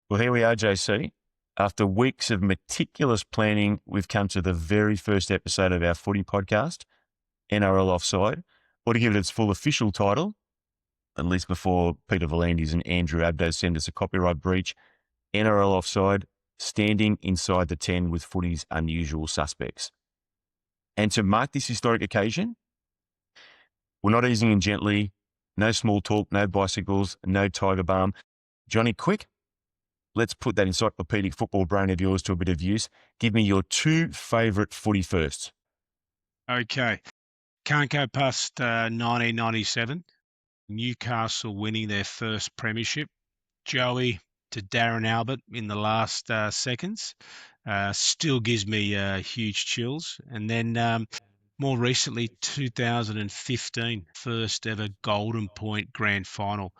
Well, here we are, JC. After weeks of meticulous planning, we've come to the very first episode of our footy podcast, NRL Offside, or to give it its full official title, at least before Peter Volandis and Andrew Abdo send us a copyright breach, NRL Offside, standing inside the 10 with footy's unusual suspects. And to mark this historic occasion, we're not easing in gently, no small talk, no bicycles, no tiger balm. Johnny, quick, let's put that encyclopedic football brain of yours to a bit of use. Give me your two favourite footy firsts. Okay. Can't go past 1997. Newcastle winning their first premiership. Joey to Darren Albert in the last seconds. Still gives me huge chills. And then more recently, 2015, first ever Golden Point Grand Final.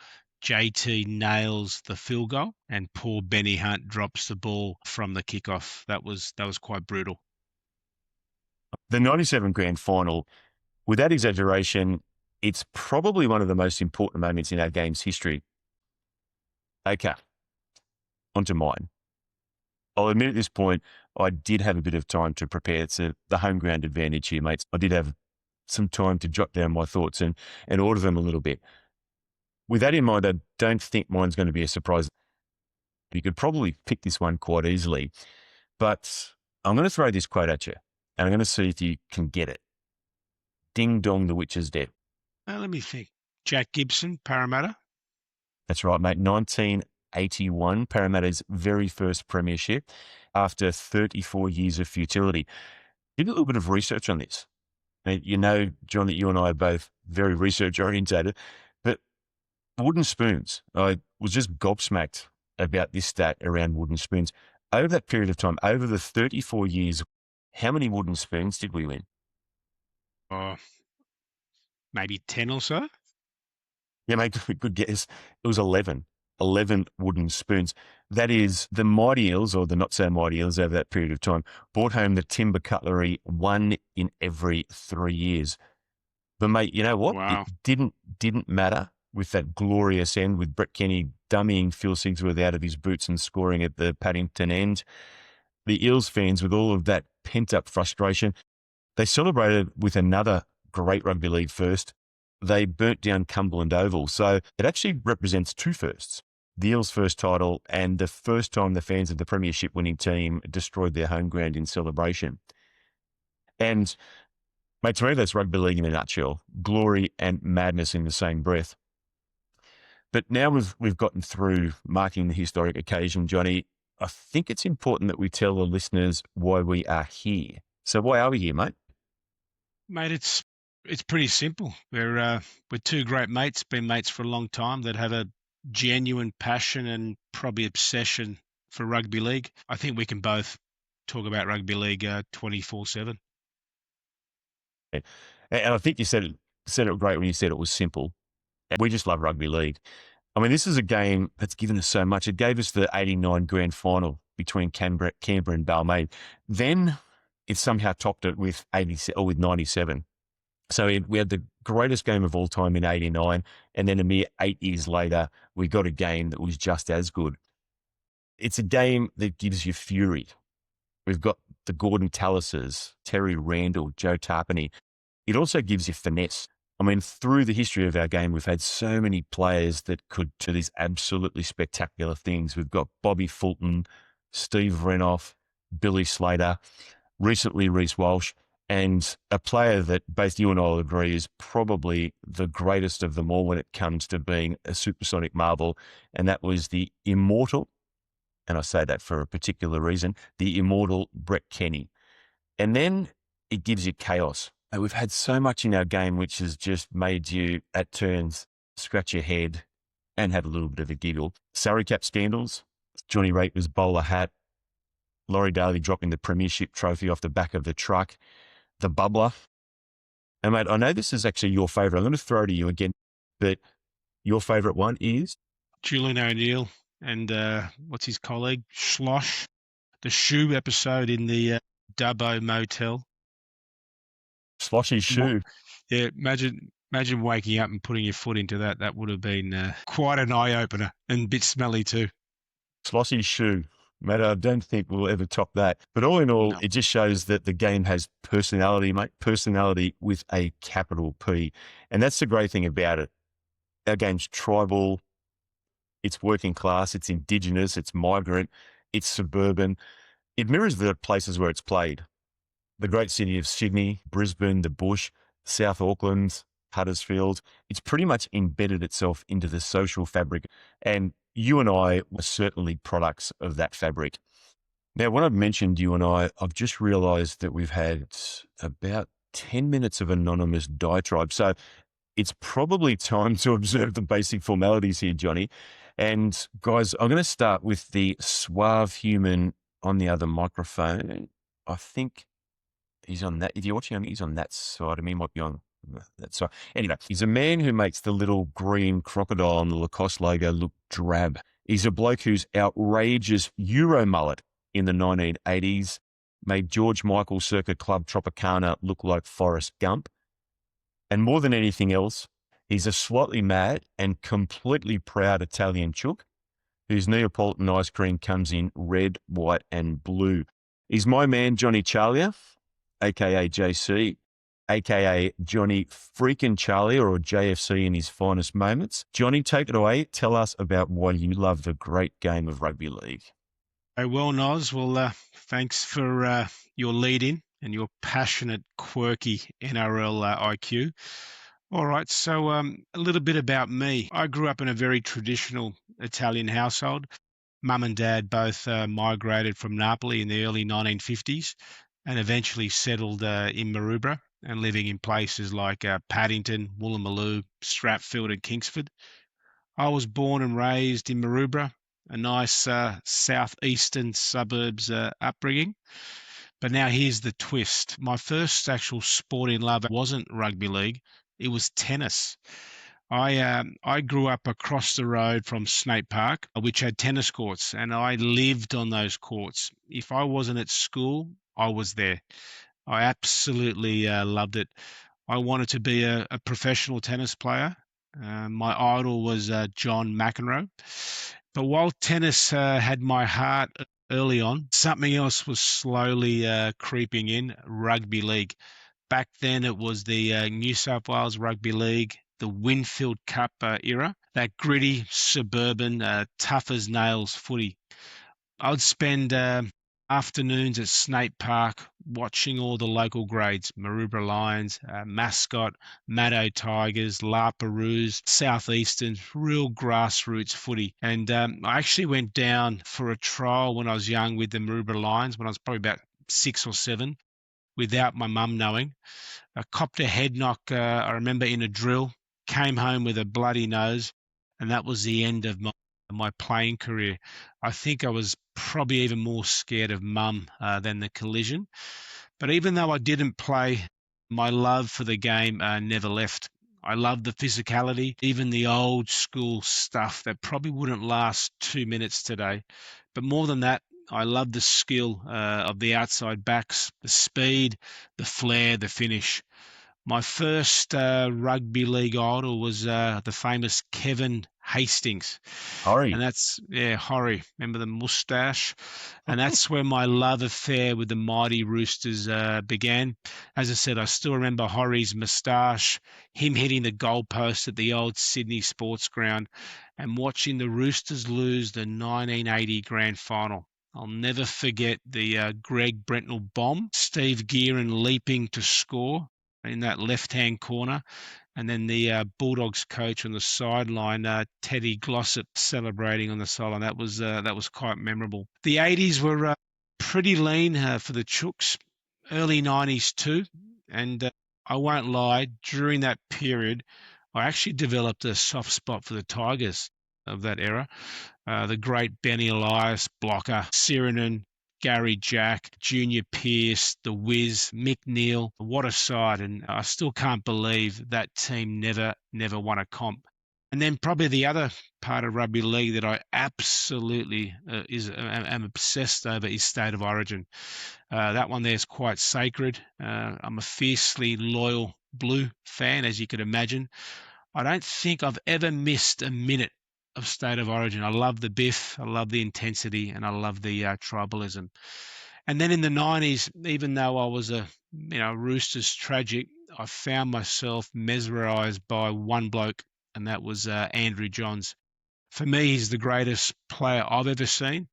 JT nails the field goal and poor Benny Hunt drops the ball from the kickoff. That was quite brutal. The 97 Grand Final, without exaggeration, it's probably one of the most important moments in our game's history. Okay, on to mine. I'll admit at this point, I did have a bit of time to prepare. It's the home ground advantage here, mates. I did have some time to jot down my thoughts and order them a little bit. With that in mind, I don't think mine's going to be a surprise. You could probably pick this one quite easily, but I'm going to throw this quote at you, and I'm going to see if you can get it. Ding dong, the witch is dead. Let me think. Jack Gibson, Parramatta. That's right, mate. 1981, Parramatta's very first premiership after 34 years of futility. Did a little bit of research on this. And you know, John, that you and I are both very research orientated, but wooden spoons. I was just gobsmacked about this stat around wooden spoons. Over that period of time, over the 34 years, how many wooden spoons did we win? Oh, maybe 10 or so. Yeah, mate, good guess. It was 11. 11 wooden spoons. That is, the Mighty Eels, or the not-so-Mighty Eels over that period of time, brought home the timber cutlery one in every 3 years. But, mate, you know what? Wow. It didn't matter with that glorious end with Brett Kenny dummying Phil Sigsworth out of his boots and scoring at the Paddington end. The Eels fans, with all of that pent-up frustration, they celebrated with another great rugby league first. They burnt down Cumberland Oval. So it actually represents two firsts. The Eels' first title and the first time the fans of the premiership winning team destroyed their home ground in celebration. And, mate, to me, that's rugby league in a nutshell. Glory and madness in the same breath. But now we've gotten through marking the historic occasion, Johnny, I think it's important that we tell the listeners why we are here. So why are we here, mate? Mate, it's pretty simple. We're two great mates, been mates for a long time, that have a genuine passion and probably obsession for rugby league. I think we can both talk about rugby league 24/7. And I think you said it great when you said it was simple. We just love rugby league. I mean, this is a game that's given us so much. It gave us the 89 grand final between Canberra and Balmain. Then it somehow topped it with 97. So we had the greatest game of all time in 89, and then a mere 8 years later, we got a game that was just as good. It's a game that gives you fury. We've got the Gordon Tallases, Terry Randall, Joe Tarpany. It also gives you finesse. I mean, through the history of our game, we've had so many players that could do these absolutely spectacular things. We've got Bobby Fulton, Steve Renoff, Billy Slater, recently Reece Walsh, and a player that both you and I will agree is probably the greatest of them all when it comes to being a supersonic marvel, and that was the immortal, and I say that for a particular reason, the immortal Brett Kenny. And then it gives you chaos. And we've had so much in our game which has just made you, at turns, scratch your head and have a little bit of a giggle. Surrey cap scandals, Johnny Raper's bowler hat, Laurie Daly dropping the premiership trophy off the back of the truck, the bubbler. And, mate, I know this is actually your favourite. I'm going to throw it to you again, but your favourite one is? Julian O'Neill and what's his colleague? Schloss. The shoe episode in the Dubbo Motel. Sloshy's shoe. Yeah, imagine waking up and putting your foot into that. That would have been quite an eye-opener and a bit smelly too. Slossy shoe. Mate, I don't think we'll ever top that. But all in all, No. it just shows that the game has personality, mate. Personality with a capital P. And that's the great thing about it. Our game's tribal, it's working class, it's indigenous, it's migrant, it's suburban. It mirrors the places where it's played. The great city of Sydney, Brisbane, the Bush, South Auckland, Huddersfield. It's pretty much embedded itself into the social fabric. And you and I were certainly products of that fabric. Now, when I've mentioned you and I've just realized that we've had about 10 minutes of anonymous diatribe. So it's probably time to observe the basic formalities here, Johnny. And guys, I'm going to start with the suave human on the other microphone. I think he's on that. If you're watching him, he's on that side of me. He might be on that side. Anyway, he's a man who makes the little green crocodile on the Lacoste logo look drab. He's a bloke whose outrageous Euro mullet in the 1980s made George Michael circa Club Tropicana look like Forrest Gump. And more than anything else, he's a slightly mad and completely proud Italian chook whose Neapolitan ice cream comes in red, white, and blue. He's my man, Johnny Charlia, a.k.a. JC, a.k.a. Johnny freaking Charlie, or JFC in his finest moments. Johnny, take it away. Tell us about why you love the great game of rugby league. Hey, well, Noz, well, thanks for your lead-in and your passionate, quirky NRL IQ. All right, so a little bit about me. I grew up in a very traditional Italian household. Mum and Dad both migrated from Napoli in the early 1950s and eventually settled in Maroubra and living in places like Paddington, Woolloomooloo, Stratfield and Kingsford. I was born and raised in Maroubra, a nice southeastern suburbs upbringing. But now here's the twist. My first actual sporting love wasn't rugby league, it was tennis. I grew up across the road from Snape Park, which had tennis courts, and I lived on those courts. If I wasn't at school, I was there. I absolutely loved it. I wanted to be a professional tennis player. My idol was John McEnroe. But while tennis had my heart early on, something else was slowly creeping in, rugby league. Back then, it was the New South Wales Rugby League, the Winfield Cup era, that gritty, suburban, tough as nails footy. I'd spend afternoons at Snape Park watching all the local grades, Maroubra Lions, Mascot, Maddo Tigers, La Perouse, Southeastern, real grassroots footy. And I actually went down for a trial when I was young with the Maroubra Lions, when I was probably about 6 or 7, without my mum knowing. I copped a head knock, I remember, in a drill, came home with a bloody nose, and that was the end of my playing career. I think I was probably even more scared of mum than the collision. But even though I didn't play, my love for the game never left. I love the physicality, even the old school stuff that probably wouldn't last 2 minutes today. But more than that, I love the skill of the outside backs, the speed, the flair, the finish. My first rugby league idol was the famous Kevin Hastings. Hurry. And that's, Horry. Remember the moustache? And that's where my love affair with the mighty Roosters began. As I said, I still remember Horry's moustache, him hitting the goalpost at the old Sydney Sports Ground, and watching the Roosters lose the 1980 grand final. I'll never forget the Greg Brentnell bomb, Steve Gearin leaping to score in that left-hand corner, and then the Bulldogs coach on the sideline, Teddy Glossop, celebrating on the sideline. That was quite memorable. The 80s were pretty lean for the Chooks, early 90s too, and I won't lie, during that period, I actually developed a soft spot for the Tigers of that era. The great Benny Elias, Blocker, Sirinen, Gary Jack, Junior Pearce, The Wiz, Mick Neal. What a side. And I still can't believe that team never won a comp. And then probably the other part of rugby league that I absolutely am obsessed over is State of Origin. That one there is quite sacred. I'm a fiercely loyal Blue fan, as you could imagine. I don't think I've ever missed a minute of State of Origin. I love the biff, I love the intensity, and I love the tribalism. And then in the 90s, even though I was a Roosters tragic, I found myself mesmerised by one bloke, and that was Andrew Johns. For me, he's the greatest player I've ever seen.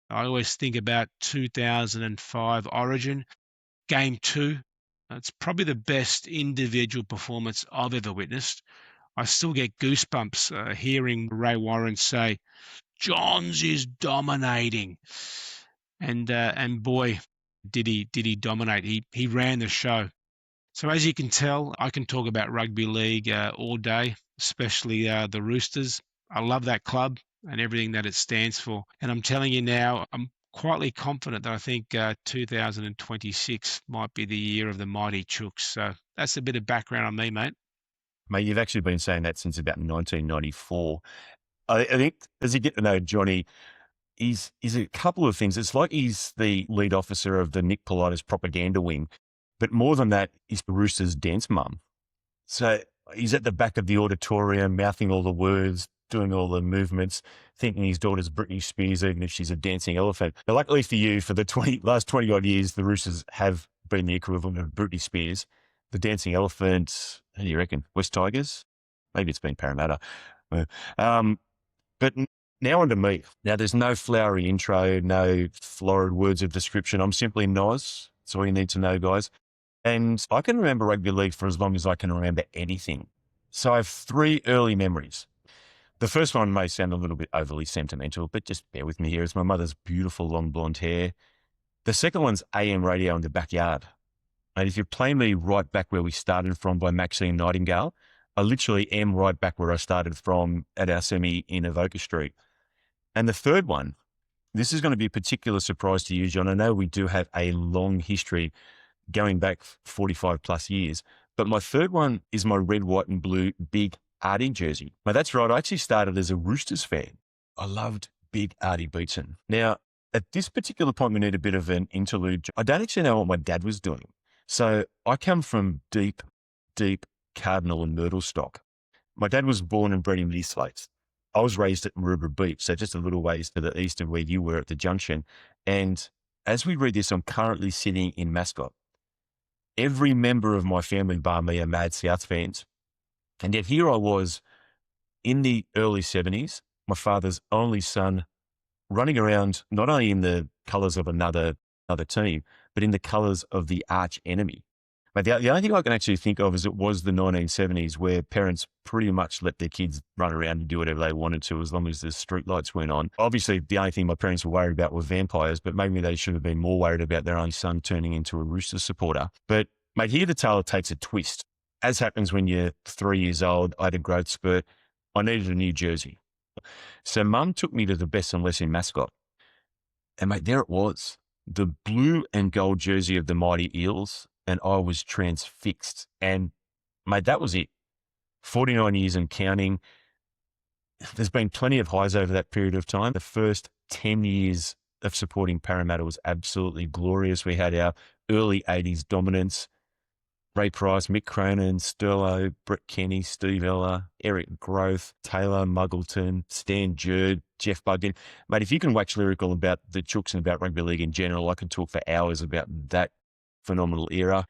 I always think about 2005 Origin, Game 2. It's probably the best individual performance I've ever witnessed. I still get goosebumps hearing Ray Warren say, "Johns is dominating," and boy, did he dominate! He ran the show. So as you can tell, I can talk about rugby league all day, especially the Roosters. I love that club and everything that it stands for. And I'm telling you now, I'm quietly confident that I think 2026 might be the year of the mighty Chooks. So that's a bit of background on me, mate. Mate, you've actually been saying that since about 1994. I think as you get to know Johnny, he's a couple of things. It's like he's the lead officer of the Nick Politis propaganda wing, but more than that, he's the Roosters dance mum. So he's at the back of the auditorium, mouthing all the words, doing all the movements, thinking his daughter's Britney Spears, even if she's a dancing elephant. But luckily for you, for the last 20 odd years, the Roosters have been the equivalent of Britney Spears. The dancing elephant, who do you reckon? West Tigers? Maybe it's been Parramatta. But now on to me. Now, there's no flowery intro, no florid words of description. I'm simply Noz. That's all you need to know, guys. And I can remember rugby league for as long as I can remember anything. So I have 3 early memories. The first one may sound a little bit overly sentimental, but just bear with me here. It's my mother's beautiful long blonde hair. The second one's AM radio in the backyard. And if you play me Right Back Where We Started From by Maxine Nightingale, I literally am right back where I started from at our semi in Avoca Street. And the third one, this is going to be a particular surprise to you, John. I know we do have a long history going back 45 plus years, but my third one is my red, white and blue big Artie jersey. Now that's right. I actually started as a Roosters fan. I loved big Artie Beetson. Now, at this particular point, we need a bit of an interlude. I don't actually know what my dad was doing. So I come from deep, deep Cardinal and Myrtle stock. My dad was born and bred in Eastlates. I was raised at Maroubra Beach, so just a little ways to the east of where you were at the junction. And as we read this, I'm currently sitting in Mascot. Every member of my family, bar me, are mad South fans. And yet here I was in the early 70s, my father's only son, running around not only in the colours of another team, but in the colours of the arch enemy. But the only thing I can actually think of is it was the 1970s where parents pretty much let their kids run around and do whatever they wanted to as long as the street lights weren't on. Obviously, the only thing my parents were worried about were vampires, but maybe they should have been more worried about their own son turning into a Roosters supporter. But mate, here the tale takes a twist. As happens when you're 3 years old, I had a growth spurt. I needed a new jersey. So Mum took me to the Best and Less in Mascot. And mate, there it was. The blue and gold jersey of the mighty Eels, and I was transfixed. And mate, that was it. 49 years and counting. There's been plenty of highs over that period of time. The first 10 years of supporting Parramatta was absolutely glorious. We had our early 80s dominance. Ray Price, Mick Cronin, Sterlo, Brett Kenny, Steve Ella, Eric Groth, Taylor Muggleton, Stan Jerd, Jeff Bugden. Mate, if you can wax lyrical about the Chooks and about rugby league in general, I could talk for hours about that phenomenal era.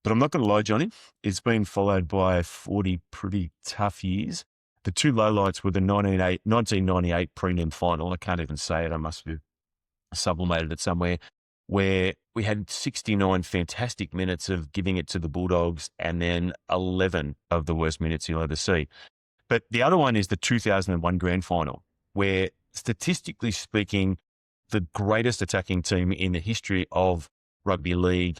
But I'm not going to lie, Johnny, it's been followed by 40 pretty tough years. The 2 lowlights were the 1998 prelim final. I can't even say it. I must have sublimated it somewhere, where we had 69 fantastic minutes of giving it to the Bulldogs and then 11 of the worst minutes you'll ever see. But the other one is the 2001 grand final, where statistically speaking, the greatest attacking team in the history of rugby league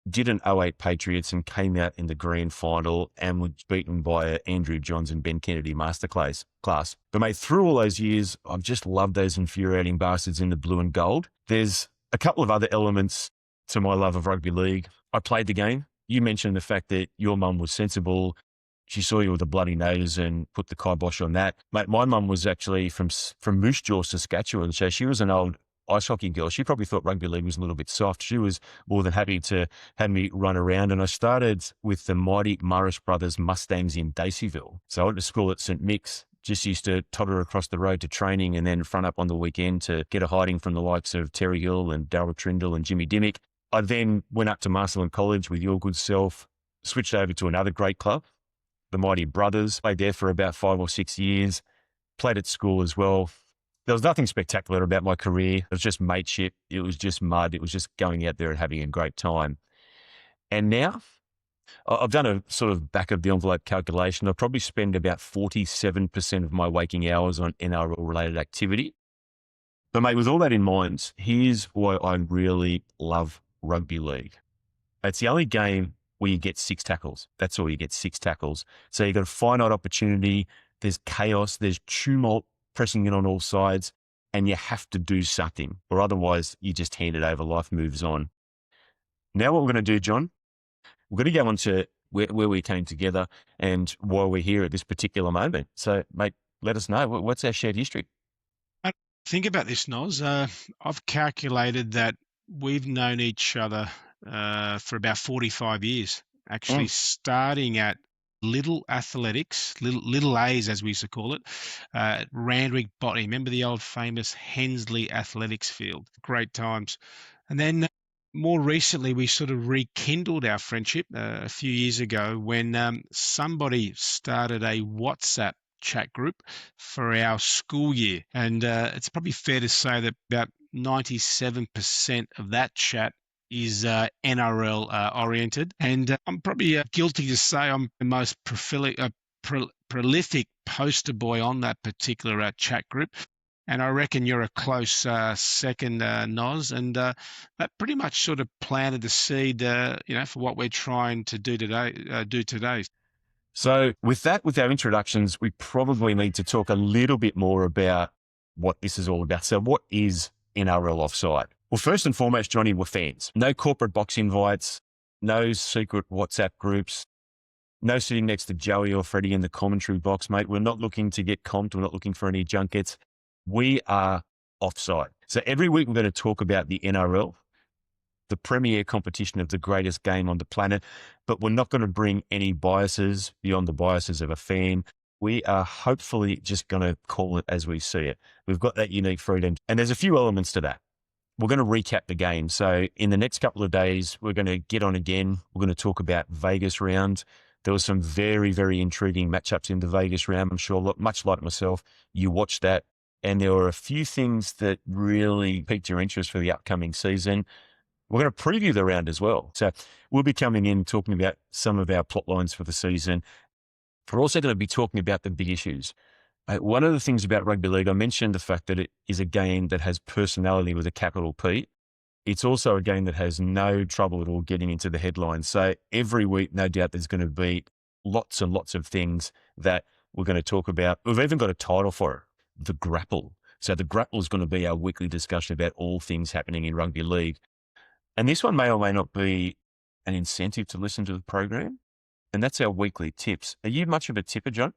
did an 08 Patriots and came out in the grand final and was beaten by Andrew Johns and Ben Kennedy masterclass. But mate, through all those years, I've just loved those infuriating bastards in the blue and gold. There's a couple of other elements to my love of rugby league. I played the game. You mentioned the fact that your mum was sensible. She saw you with a bloody nose and put the kibosh on that. Mate, my mum was actually from Moose Jaw, Saskatchewan. So she was an old ice hockey girl. She probably thought rugby league was a little bit soft. She was more than happy to have me run around. And I started with the mighty Morris Brothers Mustangs in Daceyville. So I went to school at St. Mick's, just used to totter across the road to training and then front up on the weekend to get a hiding from the likes of Terry Hill and Darryl Trindle and Jimmy Dimmick. I then went up to Marcelin College with your good self, switched over to another great club, the Mighty Brothers, played there for about 5 or 6 years, played at school as well. There was nothing spectacular about my career. It was just mateship. It was just mud. It was just going out there and having a great time. And now I've done a sort of back of the envelope calculation. I probably spend about 47% of my waking hours on NRL related activity. But mate, with all that in mind, here's why I really love rugby league. It's the only game where you get 6 tackles. That's all, you get 6 tackles. So you've got a finite opportunity. There's chaos. There's tumult pressing in on all sides, and you have to do something, or otherwise you just hand it over. Life moves on. Now what we're going to do, John, we're going to go on to where we came together and why we're here at this particular moment. So, mate, let us know. What's our shared history? Think about this, Noz. I've calculated that we've known each other for about 45 years, actually starting at Little Athletics, little A's as we used to call it, Randwick Botany. Remember the old famous Hensley Athletics field? Great times. And then more recently, we sort of rekindled our friendship a few years ago when somebody started a WhatsApp chat group for our school year. And it's probably fair to say that about 97% of that chat is NRL oriented. And I'm probably guilty to say I'm the most prolific poster boy on that particular chat group. And I reckon you're a close second, Noz. And that pretty much sort of planted the seed, for what we're trying to do today. So with our introductions, we probably need to talk a little bit more about what this is all about. So what is NRL Offside? Well, first and foremost, Johnny, we're fans. No corporate box invites, no secret WhatsApp groups, no sitting next to Joey or Freddie in the commentary box, mate. We're not looking to get comped. We're not looking for any junkets. We are offside. So every week we're going to talk about the NRL, the premier competition of the greatest game on the planet, but we're not going to bring any biases beyond the biases of a fan. We are hopefully just going to call it as we see it. We've got that unique freedom. And there's a few elements to that. We're going to recap the game. So in the next couple of days, we're going to get on again. We're going to talk about Vegas round. There was some very, very intriguing matchups in the Vegas round. I'm sure, much like myself, you watched that. And there were a few things that really piqued your interest for the upcoming season. We're going to preview the round as well. So we'll be coming in talking about some of our plot lines for the season. We're also going to be talking about the big issues. One of the things about rugby league, I mentioned the fact that it is a game that has personality with a capital P. It's also a game that has no trouble at all getting into the headlines. So every week, no doubt there's going to be lots and lots of things that we're going to talk about. We've even got a title for it, The Grapple. So The Grapple is going to be our weekly discussion about all things happening in rugby league. And this one may or may not be an incentive to listen to the program. And that's our weekly tips. Are you much of a tipper, John?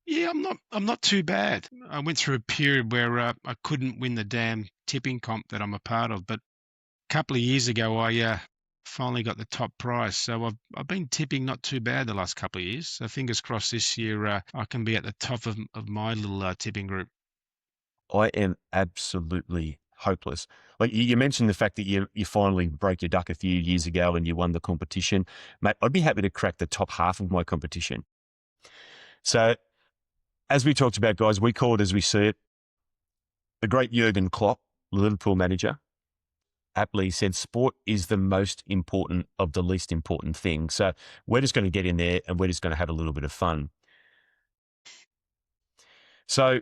Yeah, I'm not too bad. I went through a period where I couldn't win the damn tipping comp that I'm a part of, but a couple of years ago I finally got the top prize. So I've been tipping not too bad the last couple of years. So fingers crossed this year I can be at the top of my little tipping group. I am absolutely hopeless. Like you mentioned the fact that you finally broke your duck a few years ago and you won the competition. Mate, I'd be happy to crack the top half of my competition. So as we talked about, guys, we call it as we see it. The great Jurgen Klopp, Liverpool manager, aptly said sport is the most important of the least important thing. So we're just going to get in there and we're just going to have a little bit of fun. So,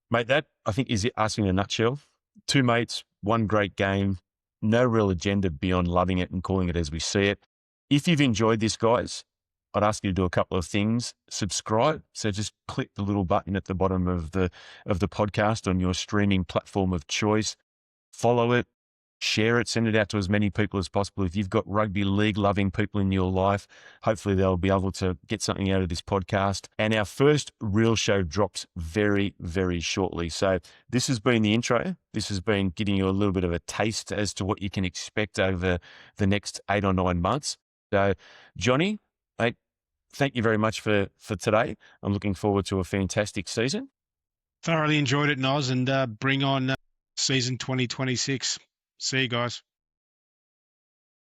mate, that I think is us in a nutshell. 2 mates, 1 great game, no real agenda beyond loving it and calling it as we see it. If you've enjoyed this, guys, I'd ask you to do a couple of things. Subscribe. So just click the little button at the bottom of the podcast on your streaming platform of choice. Follow it, share it, send it out to as many people as possible. If you've got rugby league loving people in your life, hopefully they'll be able to get something out of this podcast. And our first real show drops very, very shortly. So this has been the intro. This has been giving you a little bit of a taste as to what you can expect over the next 8 or 9 months. So Johnny, mate, thank you very much for today. I'm looking forward to a fantastic season. Thoroughly enjoyed it, Noz, and bring on season 2026. See you guys.